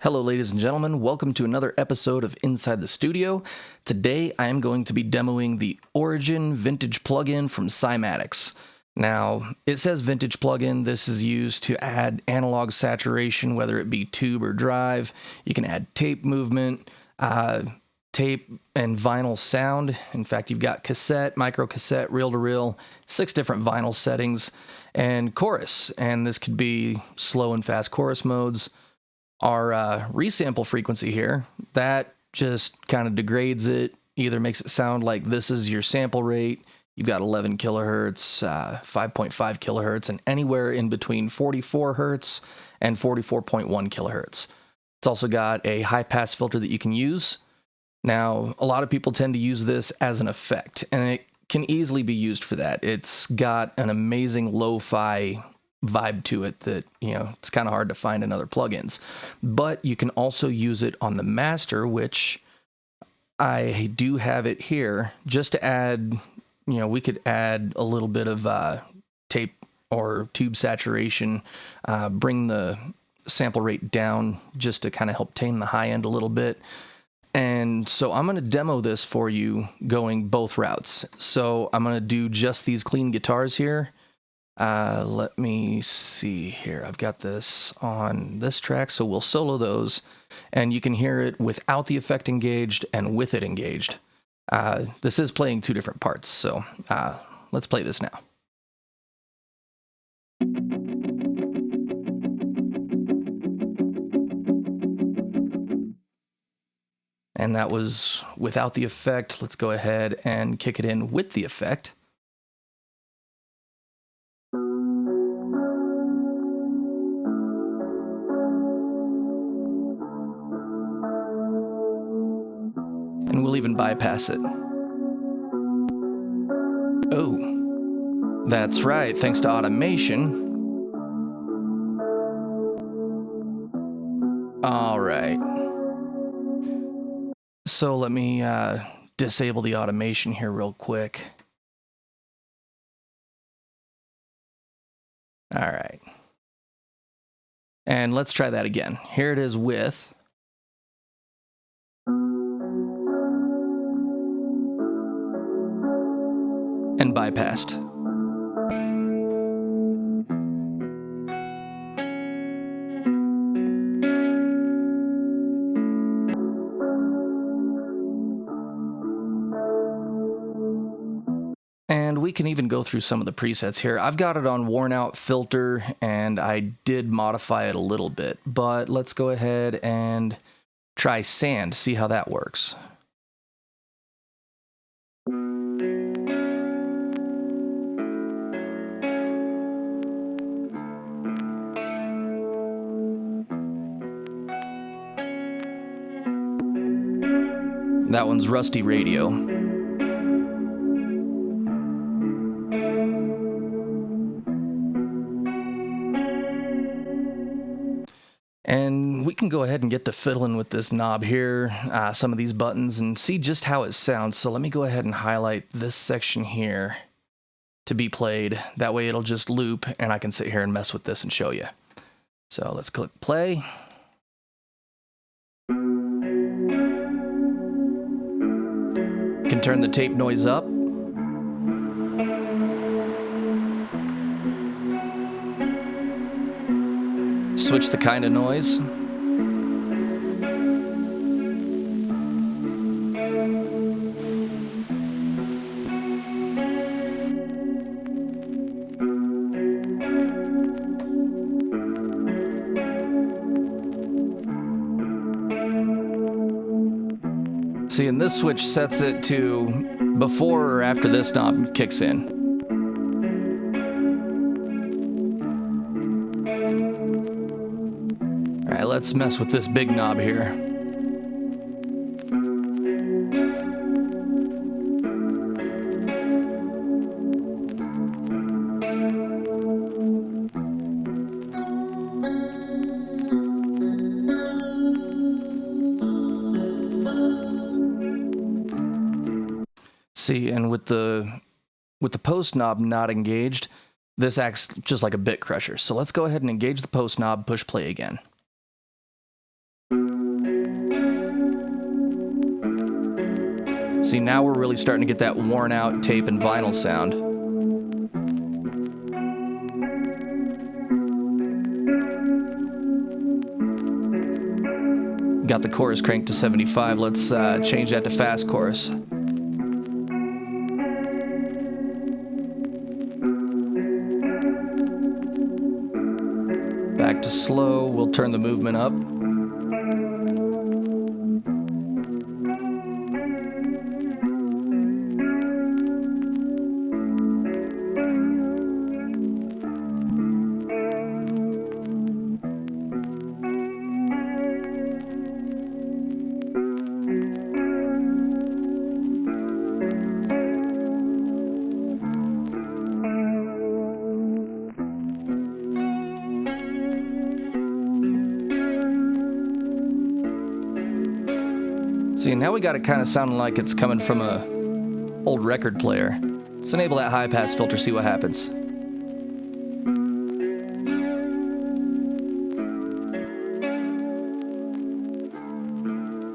Hello, ladies and gentlemen. Welcome to another episode of Inside the Studio. Today, I am going to be demoing the Origin Vintage plugin from Cymatics. Now, it says Vintage plugin. This is used to add analog saturation, whether it be tube or drive. You can add tape movement, tape and vinyl sound. In fact, you've got cassette, micro cassette, reel-to-reel, 6 different vinyl settings, and chorus. And this could be slow and fast chorus modes. Our resample frequency here, that just kind of degrades it, either makes it sound like this is your sample rate. You've got 11 kilohertz, 5.5 kilohertz, and anywhere in between 44 hertz and 44.1 kilohertz. It's also got a high pass filter that you can use. Now, a lot of people tend to use this as an effect, and it can easily be used for that. It's got an amazing lo-fi vibe to it that, it's kind of hard to find in other plugins. But you can also use it on the master, which I do have it here, just to add, we could add a little bit of tape or tube saturation, bring the sample rate down just to kind of help tame the high end a little bit. And so I'm going to demo this for you going both routes. So I'm going to do just these clean guitars here. Let me see here. I've got this on this track, so we'll solo those, and you can hear it without the effect engaged and with it engaged. This is playing 2 different parts, so let's play this now. And that was without the effect. Let's go ahead and kick it in with the effect. And we'll even bypass it. Oh, that's right, thanks to automation. All right. So let me disable the automation here real quick. All right. And let's try that again. Here it is with. And bypassed. And we can even go through some of the presets here. I've got it on worn out filter, and I did modify it a little bit, but let's go ahead and try sand, see how that works. That one's Rusty Radio. And we can go ahead and get to fiddling with this knob here, some of these buttons, and see just how it sounds. So let me go ahead and highlight this section here to be played. That way it'll just loop, and I can sit here and mess with this and show you. So let's click play. Can turn the tape noise up. Switch the kind of noise. See, and this switch sets it to before or after this knob kicks in. All right, let's mess with this big knob here. See, and with the post knob not engaged, this acts just like a bit crusher. So let's go ahead and engage the post knob, push play again. See, now we're really starting to get that worn out tape and vinyl sound. Got the chorus cranked to 75. Let's change that to fast chorus. Back to slow. We'll turn the movement up. See, now we got it kind of sounding like it's coming from a old record player. Let's enable that high pass filter, see what happens.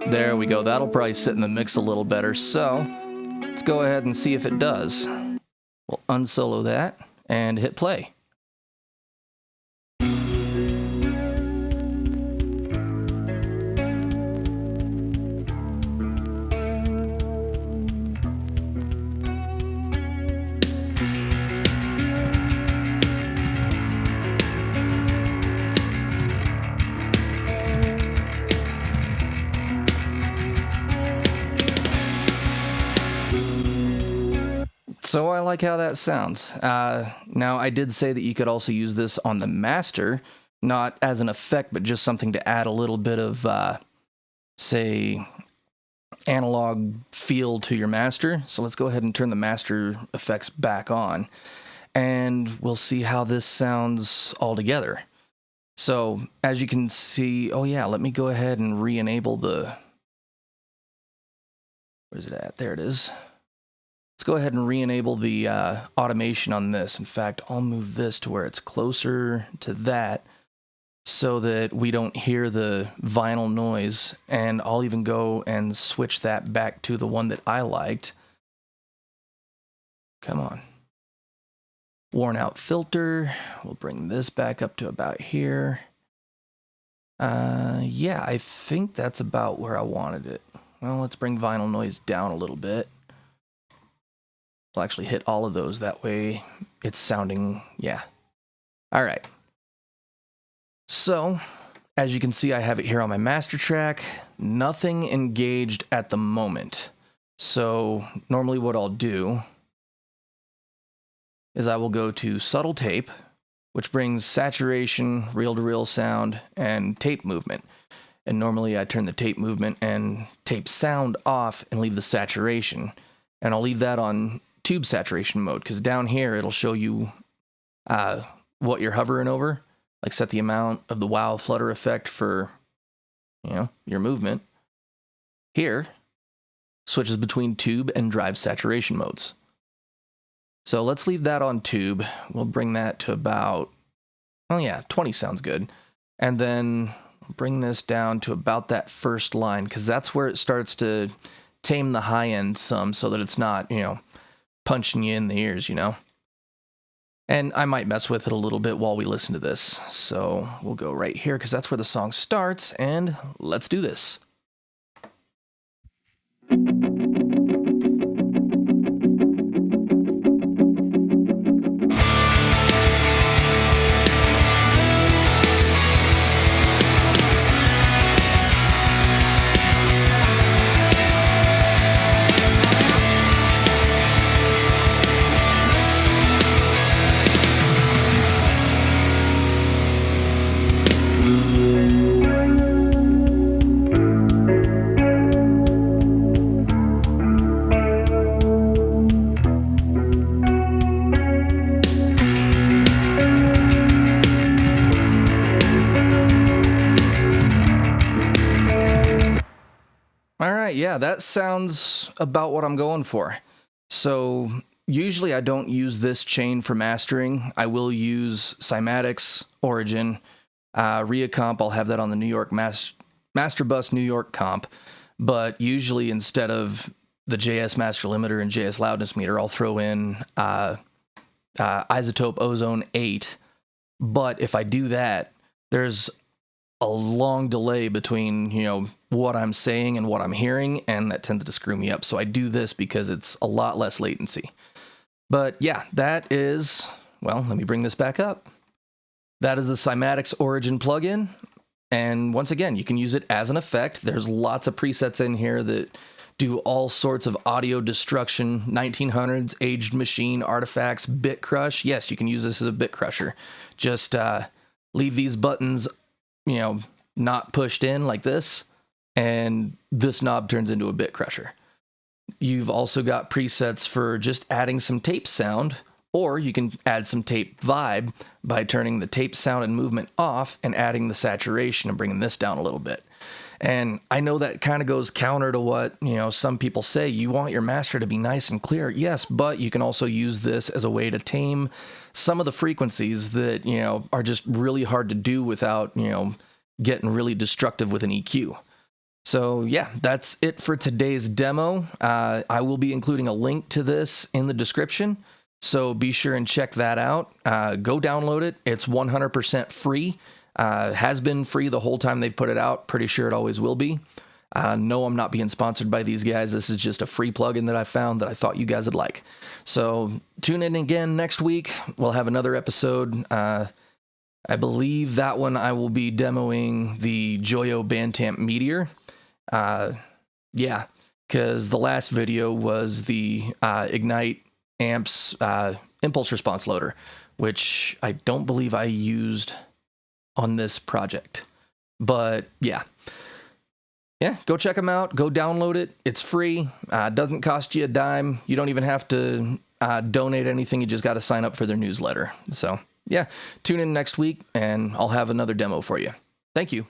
There we go. That'll probably sit in the mix a little better. So let's go ahead and see if it does. We'll unsolo that and hit play. So I like how that sounds. Now, I did say that you could also use this on the master, not as an effect, but just something to add a little bit of, say, analog feel to your master. So let's go ahead and turn the master effects back on, and we'll see how this sounds all together. So as you can see, oh yeah, let me go ahead and re-enable the, where's it at? There it is. Let's go ahead and re-enable the automation on this. In fact, I'll move this to where it's closer to that so that we don't hear the vinyl noise, and I'll even go and switch that back to the one that I liked. Come on. Worn out filter. We'll bring this back up to about here. Yeah, I think that's about where I wanted it. Well, let's bring vinyl noise down a little bit. We'll actually hit all of those. That way it's sounding, yeah. All right. So, as you can see, I have it here on my master track. Nothing engaged at the moment. So, normally what I'll do is I will go to subtle tape, which brings saturation, reel-to-reel sound, and tape movement. And normally I turn the tape movement and tape sound off and leave the saturation. And I'll leave that on tube saturation mode, because down here it'll show you what you're hovering over, like set the amount of the wow flutter effect for, you know, your movement. Here switches between tube and drive saturation modes. So let's leave that on tube. We'll bring that to about, oh yeah, 20 sounds good. And then bring this down to about that first line, because that's where it starts to tame the high end some, so that it's not, you know, punching you in the ears, you know? And I might mess with it a little bit while we listen to this. So we'll go right here, because that's where the song starts, and let's do this. Yeah, that sounds about what I'm going for. So usually I don't use this chain for mastering. I will use Cymatics, Origin, Reacomp. I'll have that on the New York Master Bus New York comp. But usually instead of the JS master limiter and JS loudness meter. I'll throw in iZotope Ozone 8. But if I do that, there's a long delay between, what I'm saying and what I'm hearing, and that tends to screw me up. So I do this because it's a lot less latency. But yeah, that is, well, let me bring this back up. That is the Cymatics Origin plugin. And once again, you can use it as an effect. There's lots of presets in here that do all sorts of audio destruction, 1900s, aged machine, artifacts, bit crush. Yes, you can use this as a bit crusher. Just leave these buttons, not pushed in like this, and this knob turns into a bit crusher. You've also got presets for just adding some tape sound, or you can add some tape vibe by turning the tape sound and movement off and adding the saturation and bringing this down a little bit. And I know that kind of goes counter to what, some people say. You want your master to be nice and clear. Yes, but you can also use this as a way to tame some of the frequencies that, are just really hard to do without, getting really destructive with an EQ. So yeah, that's it for today's demo. I will be including a link to this in the description, so be sure and check that out. Go download it. It's 100% free. Has been free the whole time they've put it out. Pretty sure it always will be. No, I'm not being sponsored by these guys. This is just a free plugin that I found that I thought you guys would like. So tune in again next week. We'll have another episode. I believe that one I will be demoing the Joyo Bantamp Meteor. Yeah, because the last video was the Ignite Amps impulse response loader, which I don't believe I used on this project. But yeah, go check them out. Go download it. It's free. Doesn't cost you a dime. You don't even have to donate anything. You just got to sign up for their newsletter. So yeah, tune in next week and I'll have another demo for you. Thank you.